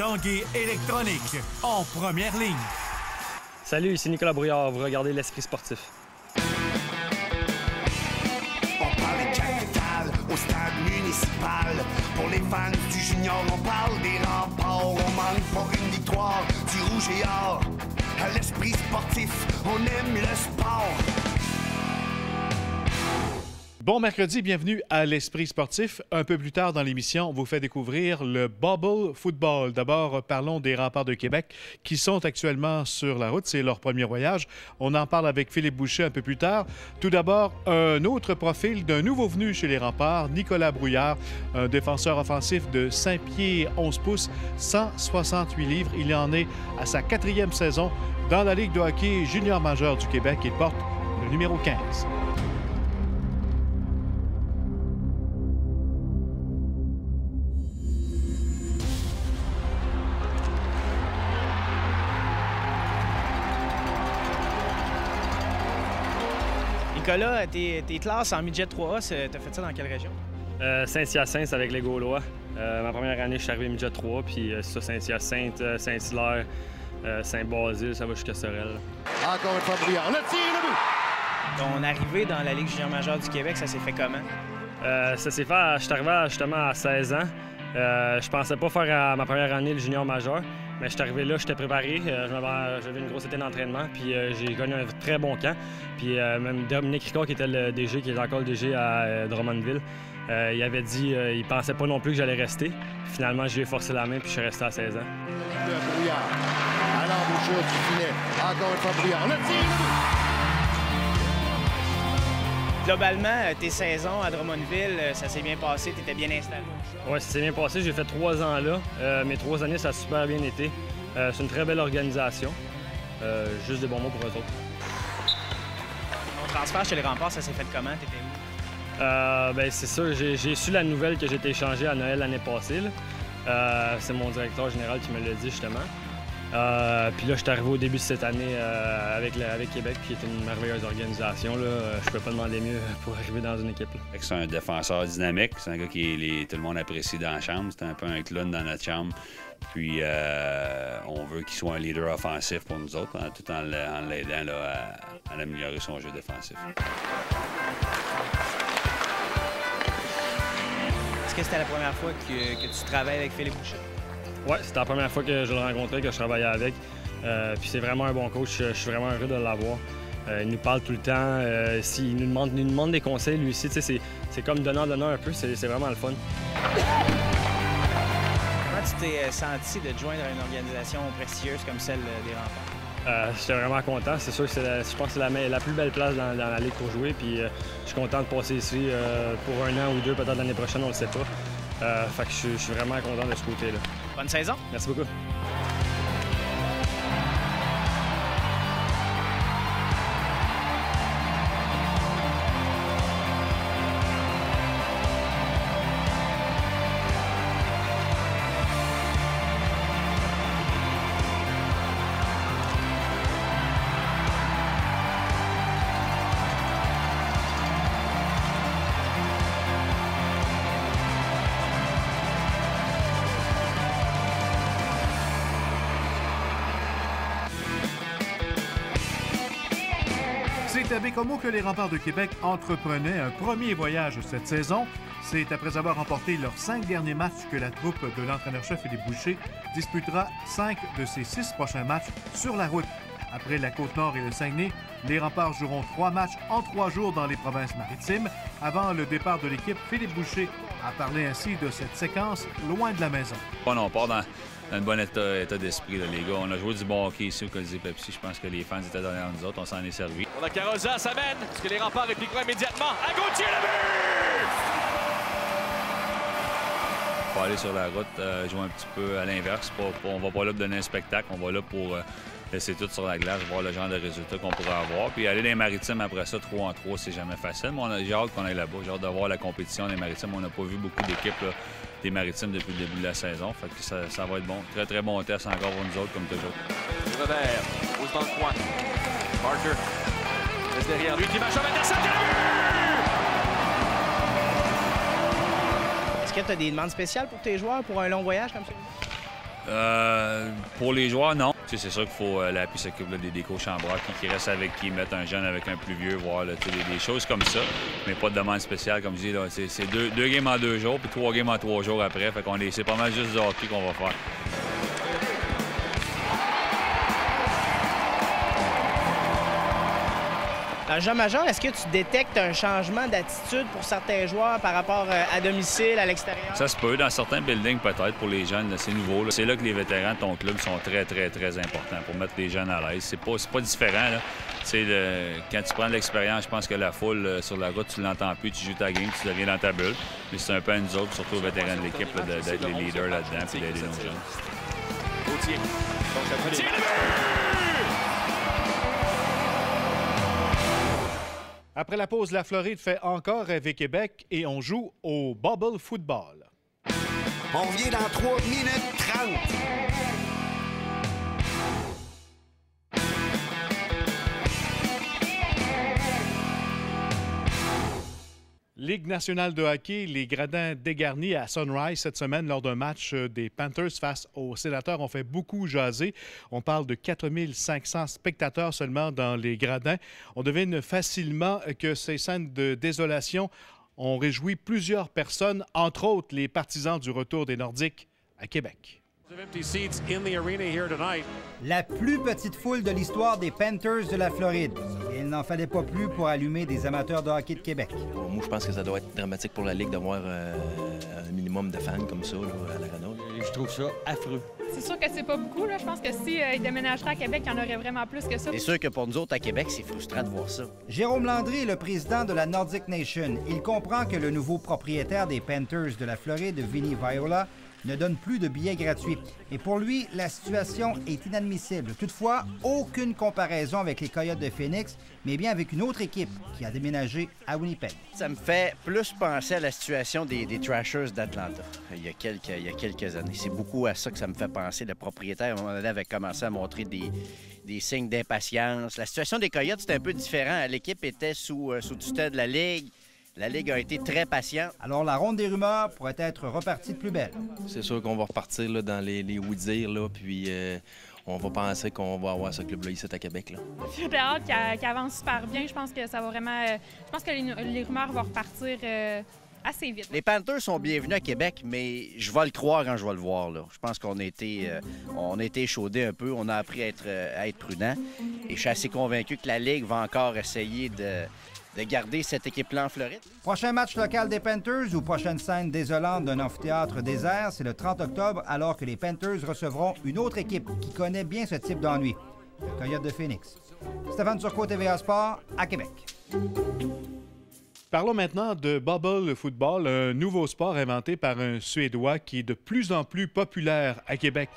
Tanguay électronique, en première ligne. Salut, ici Nicolas Brouillard. Vous regardez l'Esprit sportif. On parle de capitale au stade municipal. Pour les fans du junior, on parle des remparts. On manque pas une victoire du rouge et or. À l'Esprit sportif, on aime le sport. Bon mercredi, bienvenue à l'Esprit sportif. Un peu plus tard dans l'émission, on vous fait découvrir le Bubble Football. D'abord, parlons des Remparts de Québec qui sont actuellement sur la route. C'est leur premier voyage. On en parle avec Philippe Boucher un peu plus tard. Tout d'abord, un autre profil d'un nouveau venu chez les Remparts, Nicolas Brouillard, un défenseur offensif de 5 pieds 11 pouces, 168 livres. Il en est à sa 4e saison dans la Ligue de hockey junior majeur du Québec. Il porte le numéro 15. Nicolas, tes classes en midget 3A, t'as fait ça dans quelle région? Saint-Hyacinthe avec les Gaulois. Ma première année, je suis arrivé midget 3, puis ça, Saint-Hyacinthe, Saint-Hilaire, Saint-Basile, ça va jusqu'à Sorel. Encore une fois, Brouillard. Le tir, le but! Ton arrivée dans la Ligue junior majeure du Québec, ça s'est fait comment? Ça s'est fait, je suis arrivé justement à 16 ans. Je pensais pas faire ma première année le junior majeur, mais je suis arrivé là, j'étais préparé. J'avais une grosse été d'entraînement, puis j'ai gagné un très bon camp. Puis même Dominique Ricard, qui était le DG, qui est encore le DG à Drummondville, il avait dit il pensait pas non plus que j'allais rester. Puis, finalement, j'ai forcé la main, puis je suis resté à 16 ans. Le Brouillard. À l'embouchure du filet. Encore une fois, Brouillard. Le tir, le but! Globalement, tes saisons à Drummondville, ça s'est bien passé, t'étais bien installé. Oui, ça s'est bien passé. J'ai fait 3 ans là. Mes 3 années, ça a super bien été. C'est une très belle organisation. Juste des bons mots pour eux autres. Ton transfert chez les Remparts, ça s'est fait comment? T'étais où? Ben, c'est sûr, j'ai su la nouvelle que j'ai été échangé à Noël l'année passée. C'est mon directeur général qui me l'a dit, justement. Puis là, je suis arrivé au début de cette année avec Québec, qui est une merveilleuse organisation. Je ne peux pas demander mieux pour arriver dans une équipe. C'est un défenseur dynamique. C'est un gars qui tout le monde apprécie dans la chambre. C'est un peu un clown dans notre chambre. Puis on veut qu'il soit un leader offensif pour nous autres, tout en l'aidant à améliorer son jeu défensif. Est-ce que c'était la première fois que tu travailles avec Philippe Boucher? Oui, c'était la première fois que je le rencontrais, que je travaillais avec. Puis c'est vraiment un bon coach. Je suis vraiment heureux de l'avoir. Il nous parle tout le temps. Il nous demande des conseils, lui aussi. C'est comme donnant un peu. C'est vraiment le fun. Comment tu t'es senti de te joindre à une organisation prestigieuse comme celle des Remparts? J'étais vraiment content. C'est sûr que je pense que c'est la plus belle place dans la Ligue pour jouer. Puis je suis content de passer ici pour 1 an ou 2, peut-être l'année prochaine, on ne le sait pas. Fait que je suis vraiment content de ce côté-là. Bonne saison. Merci beaucoup. C'est à Bécomo que les Remparts de Québec entreprenaient un premier voyage cette saison. C'est après avoir remporté leurs 5 derniers matchs que la troupe de l'entraîneur-chef Philippe Boucher disputera 5 de ses 6 prochains matchs sur la route. Après la Côte-Nord et le Saguenay, les Remparts joueront 3 matchs en 3 jours dans les provinces maritimes. Avant le départ de l'équipe, Philippe Boucher a parlé ainsi de cette séquence loin de la maison. On part dans un bon état d'esprit, là, les gars. On a joué du bon hockey ici au Colisée Pepsi. Je pense que les fans étaient derrière nous autres. On s'en est servi. Pour la Carosa, ça mène. Est-ce que les Remparts répliqueront immédiatement? À Gauthier, le but! On va aller sur la route, jouer un petit peu à l'inverse. On va pas là pour donner un spectacle. On va là pour laisser tout sur la glace, voir le genre de résultats qu'on pourrait avoir. Puis aller dans les maritimes après ça, 3 en 3, c'est jamais facile. Mais j'ai hâte qu'on aille là-bas. J'ai hâte de voir la compétition des maritimes. On n'a pas vu beaucoup d'équipes des maritimes depuis le début de la saison. Fait que ça va être bon. Très, très bon test encore pour nous autres, comme toujours. Revers, pose dans le coin. Parker reste derrière lui, qui marche avec la centre. Est-ce que tu as des demandes spéciales pour tes joueurs pour un long voyage comme ça? Pour les joueurs, non. C'est sûr qu'il faut l'API s'occupe des coachs en bras qui restent avec qui, mettent un jeune avec un plus vieux, voir là, des choses comme ça. Mais pas de demande spéciale, comme je dis. C'est deux games en 2 jours, puis 3 games en 3 jours après. Fait qu'on c'est pas mal juste du hockey qu'on va faire. Dans le jeu majeur, est-ce que tu détectes un changement d'attitude pour certains joueurs par rapport à domicile, à l'extérieur? Ça se peut. Dans certains buildings, peut-être, pour les jeunes, c'est nouveau. C'est là que les vétérans de ton club sont très, très, très importants pour mettre les jeunes à l'aise. C'est pas différent. Là. Quand tu prends de l'expérience, je pense que la foule sur la route, tu l'entends plus, tu joues ta game, tu deviens dans ta bulle. Mais c'est un peu à nous autres, surtout aux vétérans de l'équipe, d'être les leaders là-dedans et d'aider nos jeunes. Gauthier. Après la pause, la Floride fait encore rêver Québec et on joue au Bubble Football. On revient dans 3 minutes 30. Ligue nationale de hockey, les gradins dégarnis à Sunrise cette semaine lors d'un match des Panthers face aux Sénateurs ont fait beaucoup jaser. On parle de 4500 spectateurs seulement dans les gradins. On devine facilement que ces scènes de désolation ont réjoui plusieurs personnes, entre autres les partisans du retour des Nordiques à Québec. La plus petite foule de l'histoire des Panthers de la Floride. Il n'en fallait pas plus pour allumer des amateurs de hockey de Québec. Moi, je pense que ça doit être dramatique pour la Ligue d'avoir un minimum de fans comme ça là, à l'Arena. Je trouve ça affreux. C'est sûr que c'est pas beaucoup. Là. Je pense que si ils déménageraient à Québec, il y en aurait vraiment plus que ça. C'est sûr que pour nous autres à Québec, c'est frustrant de voir ça. Jérôme Landry est le président de la Nordic Nation. Il comprend que le nouveau propriétaire des Panthers de la Floride, Vinny Viola, ne donne plus de billets gratuits. Et pour lui, la situation est inadmissible. Toutefois, aucune comparaison avec les Coyotes de Phoenix, mais bien avec une autre équipe qui a déménagé à Winnipeg. Ça me fait plus penser à la situation des Thrashers d'Atlanta il y a quelques années. C'est beaucoup à ça que ça me fait penser. Le propriétaire, à un moment donné, avait commencé à montrer des signes d'impatience. La situation des Coyotes, c'était un peu différent. L'équipe était sous tutelle de la Ligue. La Ligue a été très patiente. Alors, la ronde des rumeurs pourrait être repartie de plus belle. C'est sûr qu'on va repartir là, dans les oui-dire, là, puis on va penser qu'on va avoir ce club-là ici à Québec. J'ai hâte qu'il avance super bien. Je pense que ça va vraiment... je pense que les rumeurs vont repartir assez vite. Les Panthers sont bienvenus à Québec, mais je vais le croire quand je vais le voir. Là. Je pense qu'on a été échaudés un peu. On a appris à être prudent. Et je suis assez convaincu que la Ligue va encore essayer de garder cette équipe-là en Floride. Prochain match local des Panthers ou prochaine scène désolante d'un amphithéâtre désert, c'est le 30 octobre, alors que les Panthers recevront une autre équipe qui connaît bien ce type d'ennui, le Coyote de Phoenix. Stéphane Turcot, TVA Sport, à Québec. Parlons maintenant de Bubble Football, un nouveau sport inventé par un Suédois qui est de plus en plus populaire à Québec.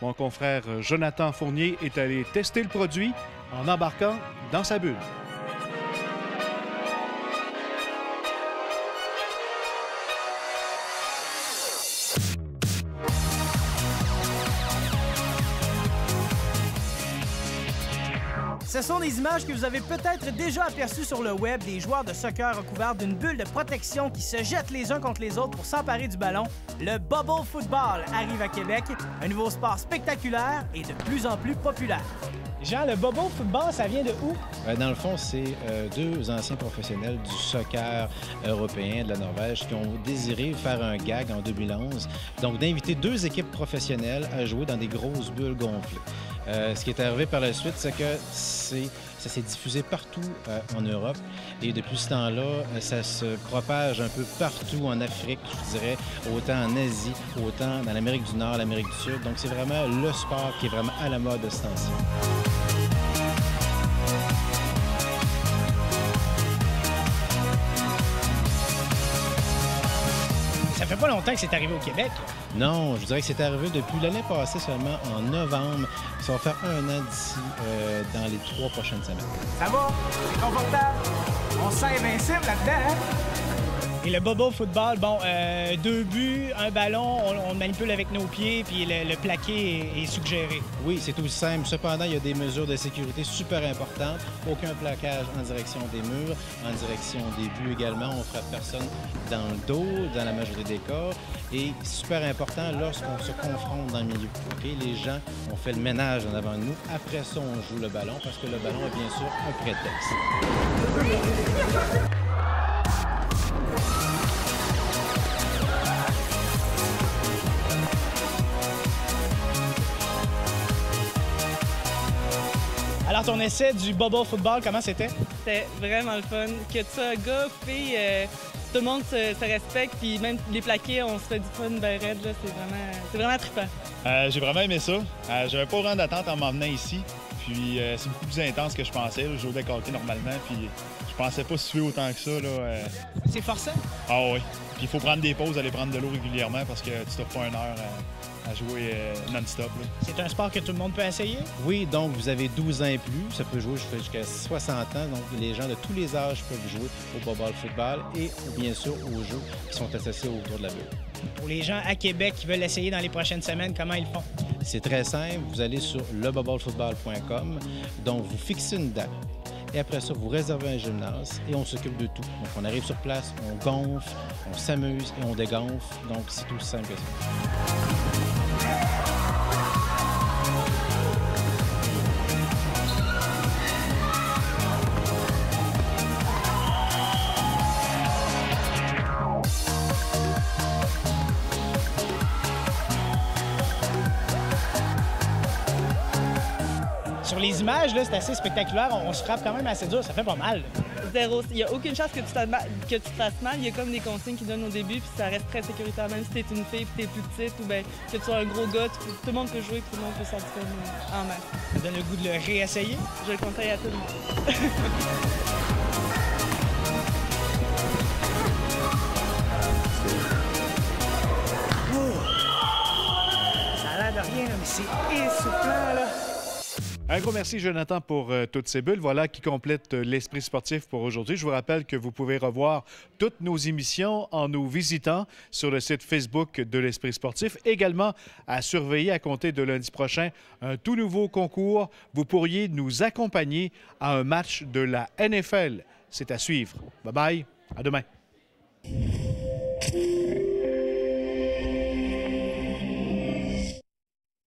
Mon confrère Jonathan Fournier est allé tester le produit en embarquant dans sa bulle. Ce sont des images que vous avez peut-être déjà aperçues sur le web, des joueurs de soccer recouverts d'une bulle de protection qui se jettent les uns contre les autres pour s'emparer du ballon. Le Bubble Football arrive à Québec, un nouveau sport spectaculaire et de plus en plus populaire. Jean, le Bubble Football, ça vient de où? Dans le fond, c'est deux anciens professionnels du soccer européen de la Norvège qui ont désiré faire un gag en 2011, donc d'inviter deux équipes professionnelles à jouer dans des grosses bulles gonflées. Ce qui est arrivé par la suite, c'est que ça s'est diffusé partout en Europe et depuis ce temps-là, ça se propage un peu partout en Afrique, je dirais, autant en Asie, autant dans l'Amérique du Nord, l'Amérique du Sud. Donc c'est vraiment le sport qui est vraiment à la mode de ce temps-ci. Ça fait pas longtemps que c'est arrivé au Québec. Non, je dirais que c'est arrivé depuis l'année passée seulement, en novembre. Ça va faire 1 an d'ici dans les 3 prochaines semaines. Ça va? C'est confortable? On se sent invincible là-dedans, hein? Et le bubble football, bon, 2 buts, un ballon, on le manipule avec nos pieds, puis le plaqué est suggéré. Oui, c'est aussi simple. Cependant, il y a des mesures de sécurité super importantes. Aucun plaquage en direction des murs, en direction des buts également. On ne frappe personne dans le dos, dans la majorité des cas. Et super important, lorsqu'on se confronte dans le milieu. Okay? Les gens ont fait le ménage en avant de nous. Après ça, on joue le ballon parce que le ballon est bien sûr un prétexte. Alors, ton essai du bubble football, comment c'était? C'était vraiment le fun. Que tu sois gars, fille, tout le monde se respecte, puis même les plaqués, on se fait du fun ben raide, là. C'est vraiment trippant. J'ai vraiment aimé ça. J'avais pas vraiment d'attente en m'en venant ici. Puis c'est beaucoup plus intense que je pensais. Là. Je joue au deck hockey normalement, puis je pensais pas suer autant que ça. C'est forçant? Ah oui. Puis il faut prendre des pauses, aller prendre de l'eau régulièrement parce que tu t'offres pas 1 heure à jouer non-stop. C'est un sport que tout le monde peut essayer? Oui, donc vous avez 12 ans et plus. Ça peut jouer jusqu'à 60 ans. Donc les gens de tous les âges peuvent jouer au bubble football et bien sûr aux jeux qui sont associés autour de la bulle. Pour les gens à Québec qui veulent essayer dans les prochaines semaines, comment ils font? C'est très simple. Vous allez sur lebubblefootball.com. Donc vous fixez une date. Et après ça, vous réservez un gymnase et on s'occupe de tout. Donc, on arrive sur place, on gonfle, on s'amuse et on dégonfle. Donc, c'est tout simple que ça. Sur les images, là, c'est assez spectaculaire. On se frappe quand même assez dur. Ça fait pas mal. Zéro. Il n'y a aucune chance que tu te fasses mal. Il y a comme des consignes qui donnent au début, puis ça reste très sécuritaire. Même si tu es une fille, puis tu es plus petite, ou bien que tu sois un gros gars, tout le monde peut jouer, puis tout le monde peut s'en faire en masse. Ça donne le goût de le réessayer? Je le conseille à tout le monde. Ça a l'air de rien, mais c'est essoufflant, là. Un gros merci, Jonathan, pour toutes ces bulles. Voilà qui complète l'Esprit sportif pour aujourd'hui. Je vous rappelle que vous pouvez revoir toutes nos émissions en nous visitant sur le site Facebook de l'Esprit sportif. Également, à surveiller à compter de lundi prochain un tout nouveau concours. Vous pourriez nous accompagner à un match de la NFL. C'est à suivre. Bye-bye. À demain.